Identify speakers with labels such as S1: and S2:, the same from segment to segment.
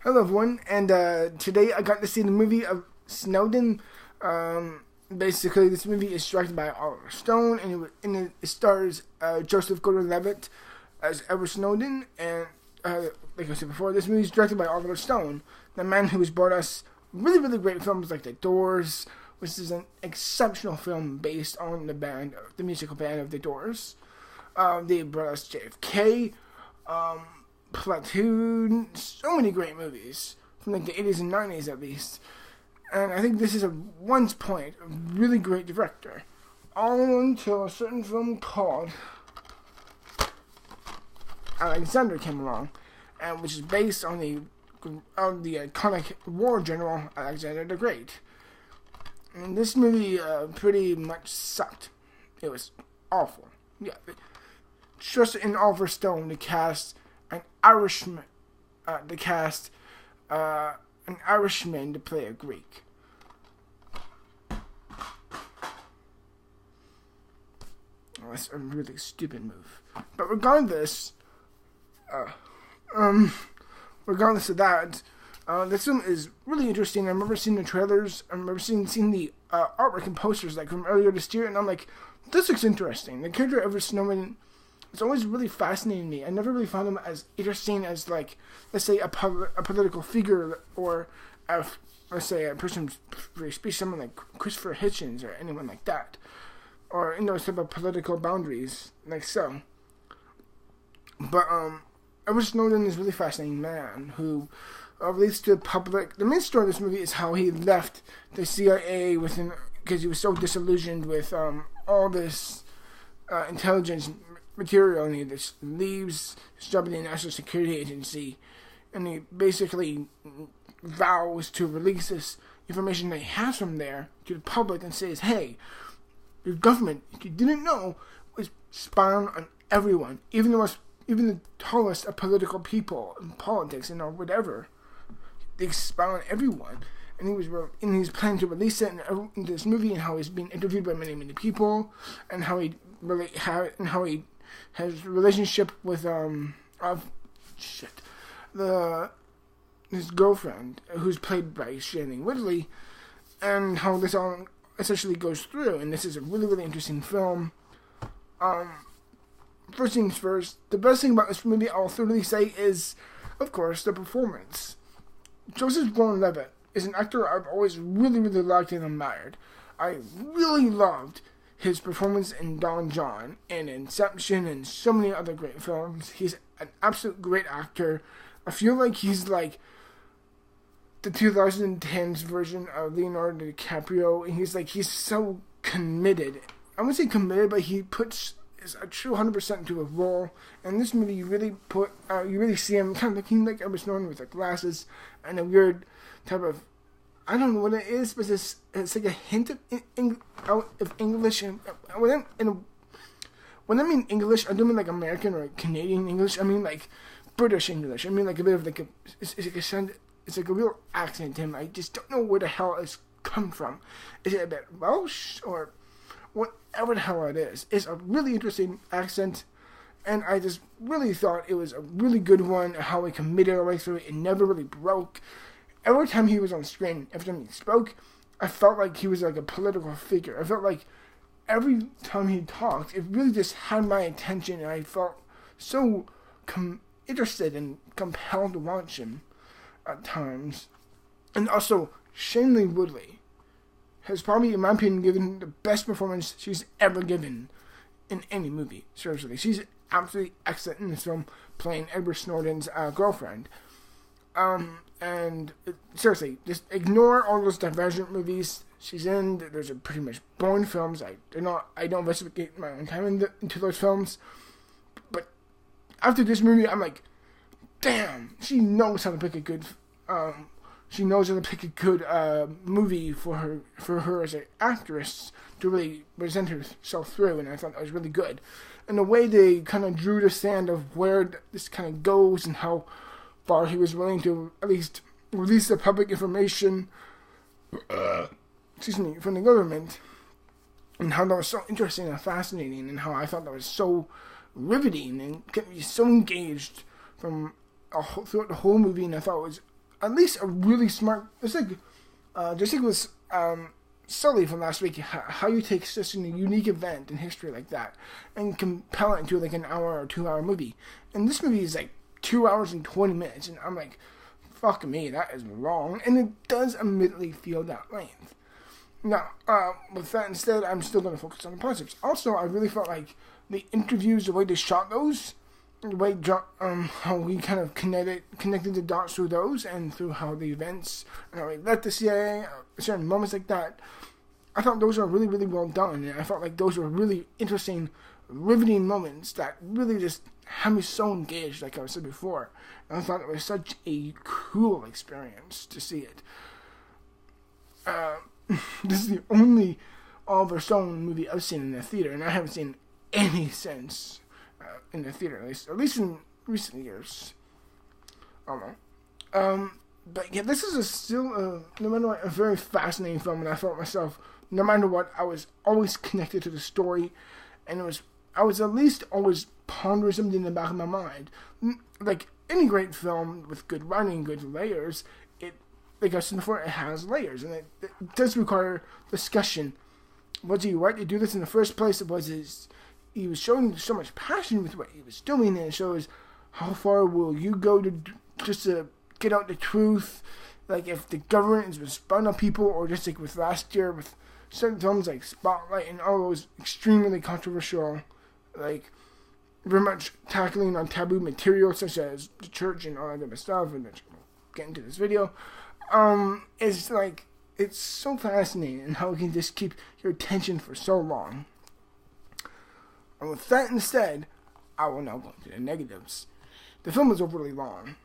S1: Hello, everyone, and today I got to see the movie of Snowden. Basically, this movie is directed by Oliver Stone, and it stars Joseph Gordon-Levitt as Edward Snowden. And like I said before, this movie is directed by Oliver Stone, the man who has brought us really, really great films like The Doors, which is an exceptional film based on the musical band of The Doors. They brought us JFK. Platoon, so many great movies from like the 80s and 90s at least. And I think this is once point a really great director. All until a certain film called Alexander came along, and which is based on the iconic war general Alexander the Great. And this movie pretty much sucked. It was awful. Yeah, just in Oliver Stone to cast an Irishman to play a Greek. Oh, that's a really stupid move. But regardless of that, this film is really interesting. I remember seeing the trailers. I remember seeing the artwork and posters like from earlier this year, and I'm like, this looks interesting. The character of Edward Snowden, it's always really fascinating me. I never really found him as interesting as, like, let's say a political figure, or let's say a person free speech, someone like Christopher Hitchens or anyone like that, or in those type of political boundaries, like so. But Edward Snowden is a really fascinating man who released to the public. The main story of this movie is how he left the CIA because he was so disillusioned with all this intelligence material, and he just leaves his job in the National Security Agency, and he basically vows to release this information that he has from there to the public and says, hey, your government, if you didn't know, was spying on everyone, even the tallest of political people in politics and or whatever. They spy on everyone. And he's planning to release it in this movie, and how he's being interviewed by many, many people, and how he has a relationship with his girlfriend, who's played by Woodley, and how this all essentially goes through. And this is a really, really interesting film. First things first, the best thing about this movie, I'll thoroughly say, is, of course, the performance. Joseph Gordon-Levitt is an actor I've always really, really liked and admired. I really loved his performance in Don John and Inception and so many other great films. He's an absolute great actor. I feel like he's like the 2010s version of Leonardo DiCaprio, and he's so committed. I wouldn't say committed, but he puts a true 100% into a role. And this movie, you really see him kind of looking like Edward Snowden with the glasses and a weird type of, I don't know what it is, but it's like a hint of English. And when I mean English, I don't mean like American or Canadian English. I mean like British English. I mean like a bit of like it's like a real accent to him. I just don't know where the hell it's come from. Is it a bit Welsh or whatever the hell it is? It's a really interesting accent, and I just really thought it was a really good one. How he committed all the way through it. It never really broke. Every time he was on screen, every time he spoke, I felt like he was like a political figure. I felt like every time he talked, it really just had my attention, and I felt so interested and compelled to watch him at times. And also, Shailene Woodley has probably, in my opinion, given the best performance she's ever given in any movie. Seriously, she's absolutely excellent in this film, playing Edward Snowden's girlfriend. And seriously, just ignore all those Divergent movies she's in. Those are pretty much Bourne films. I don't investigate my own time into those films. But after this movie, I'm like, damn, she knows how to pick a good. She knows how to pick a good movie for her as an actress to really present herself through, and I thought that was really good. And the way they kind of drew the sand of where this kind of goes, and how far he was willing to at least release the public information, from the government, and how that was so interesting and fascinating, and how I thought that was so riveting and kept me so engaged throughout the whole movie, and I thought it was at least a really smart. It's like just like with Sully from last week, how you take such a unique event in history like that and compel it into like an hour or 2 hour movie. And this movie is like 2 hours and 20 minutes, and I'm like, fuck me, that is wrong. And it does immediately feel that length. Now, with that instead, I'm still going to focus on the positives. Also, I really felt like the interviews, the way they shot those, the way how we kind of connected the dots through those and through how the events and how we left the CIA, certain moments like that, I thought those were really, really well done. And I felt like those were really interesting, riveting moments that really just had me so engaged, like I said before. And I thought it was such a cool experience to see it. This is the only Oliver Stone movie I've seen in the theater, and I haven't seen any since in the theater, at least in recent years. I don't know. But yeah, this is still, no matter what, a very fascinating film, and I felt myself, no matter what, I was always connected to the story, and I was at least always pondering something in the back of my mind. Like any great film with good writing, good layers, like I said before, it has layers, and it does require discussion. Was he right to do this in the first place? He was showing so much passion with what he was doing, and it shows how far will you go just to get out the truth, like if the government is spun on people, or just like with last year with certain films like Spotlight and all those extremely controversial, like very much tackling on taboo material such as the church and all that other stuff, and we'll get into this video. It's like, it's so fascinating how it can just keep your attention for so long. And with that instead, I will now go into the negatives. The film is overly long.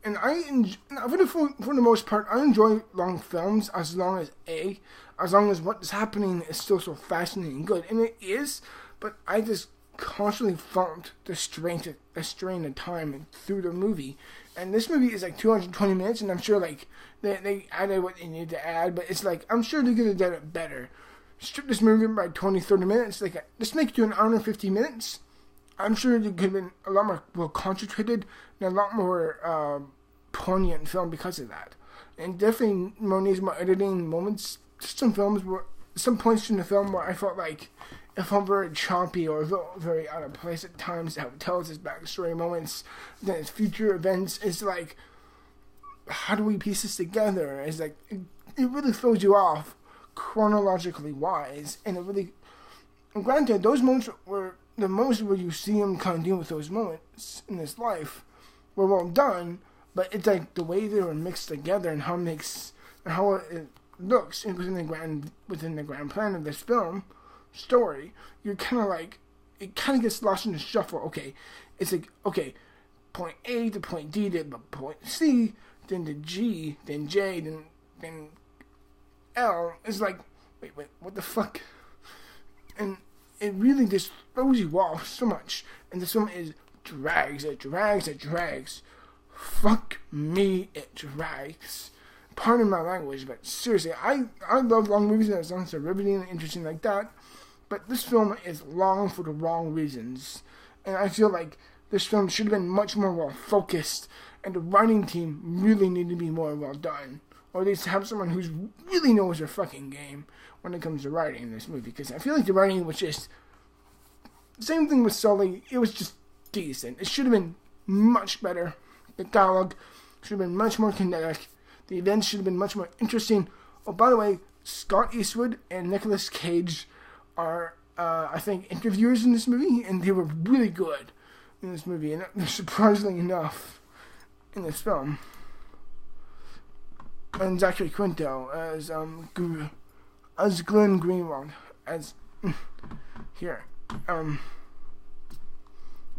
S1: And for the most part, I enjoy long films as long as what is happening is still so fascinating and good. And it is, but I just constantly felt the strain of time through the movie. And this movie is like 220 minutes, and I'm sure like they added what they needed to add, but it's like, I'm sure they could have done it better. Strip this movie by 20-30 minutes, like just make it to an hour and 50 minutes. I'm sure it could have been a lot more well concentrated and a lot more poignant film because of that. And definitely needs more editing moments. Some points in the film where I felt like it felt very choppy or very out of place at times. How it tells its backstory moments, then its future events. It's like, how do we piece this together? It's like it really throws you off chronologically wise, and it really. And granted, those moments were the moments where you see him kind of deal with those moments in his life were well done, but it's like the way they were mixed together and how it looks within the grand plan of this film story. You're kind of like, it kind of gets lost in the shuffle. Okay, it's like, okay, point A to point D, then point C, then to G, then J, then L. It's like, wait, what the fuck? And it really just throws you off so much. And this film drags. Fuck me, it drags. Pardon my language, but seriously, I love long movies as long as they're riveting and interesting like that. But this film is long for the wrong reasons. And I feel like this film should have been much more well focused, and the writing team really needed to be more well done. Or at least have someone who really knows their fucking game when it comes to writing this movie. Because I feel like the writing was just... Same thing with Sully. It was just decent. It should have been much better. The dialogue should have been much more kinetic. The events should have been much more interesting. Oh, by the way, Scott Eastwood and Nicolas Cage are, I think, interviewers in this movie. And they were really good in this movie. And surprisingly enough, in this film. And Zachary Quinto as Glenn Greenwald here.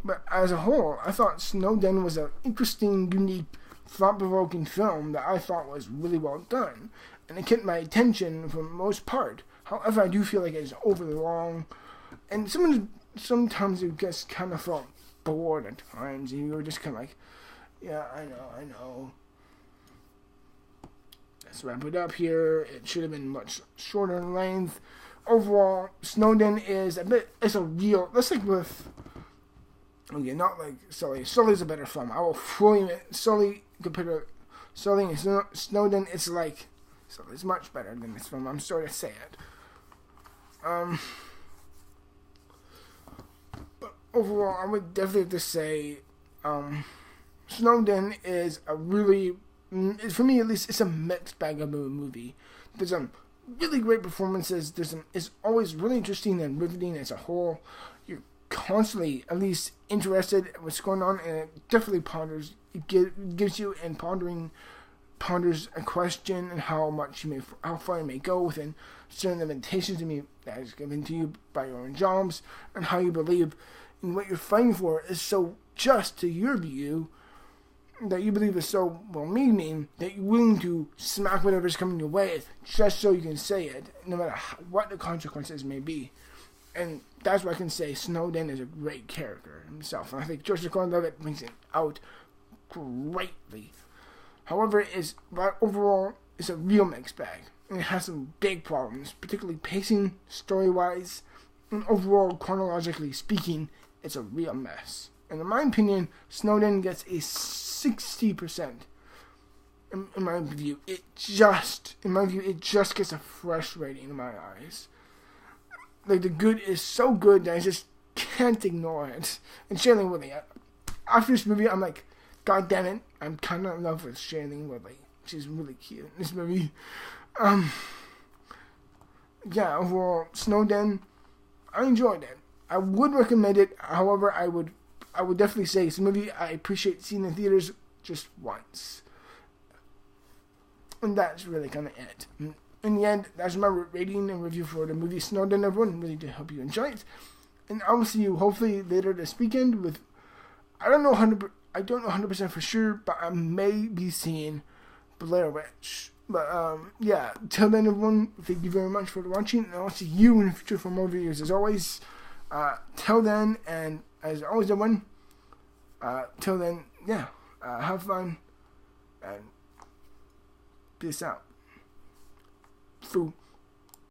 S1: But as a whole, I thought Snowden was an interesting, unique, thought-provoking film that I thought was really well done, and it kept my attention for the most part. However, I do feel like it's overly long, and sometimes it just kind of felt bored at times, and you were just kind of like, yeah, I know. Let's wrap it up here. It should have been much shorter in length. Overall, Snowden is it's a real, let's like with, okay, not like Sully. Sully's a better film. I will fully admit, Sully compared to Sully and Snowden, it's like, so it's much better than this film. I'm sorry to say it. But overall, I would definitely have to say, Snowden is a really, for me at least, it's a mixed bag of a movie. There's some really great performances. It's always really interesting and riveting as a whole. You're constantly at least interested in what's going on, and it definitely gives you and ponders a question and how far you may go within certain limitations that is given to you by your own jobs, and how you believe in what you're fighting for is so just to your view, that you believe is so well-meaning, that you're willing to smack whatever's coming your way just so you can say it, no matter what the consequences may be. And that's why I can say Snowden is a great character himself. And I think Joseph Gordon-Levitt brings it out greatly. However, overall, it's a real mixed bag. And it has some big problems, particularly pacing, story-wise, and overall, chronologically speaking, it's a real mess. And in my opinion, Snowden gets a 60%. In my view, it just gets a fresh rating in my eyes. Like, the good is so good that I just can't ignore it. And Shailene Woodley, after this movie, I'm like, God damn it, I'm kind of in love with Shailene Woodley. She's really cute in this movie. Yeah, overall, Snowden, I enjoyed it. I would recommend it. However, I would definitely say it's a movie I appreciate seeing in theaters just once. And that's really kind of it. In the end, that's my rating and review for the movie Snowden, everyone. Really do hope you enjoy it. And I will see you hopefully later this weekend with, I don't know 100% for sure, but I may be seeing Blair Witch. But yeah, till then everyone, thank you very much for watching, and I'll see you in the future for more videos as always. Till then, and as always everyone, till then, yeah, have fun, and peace out. Foo.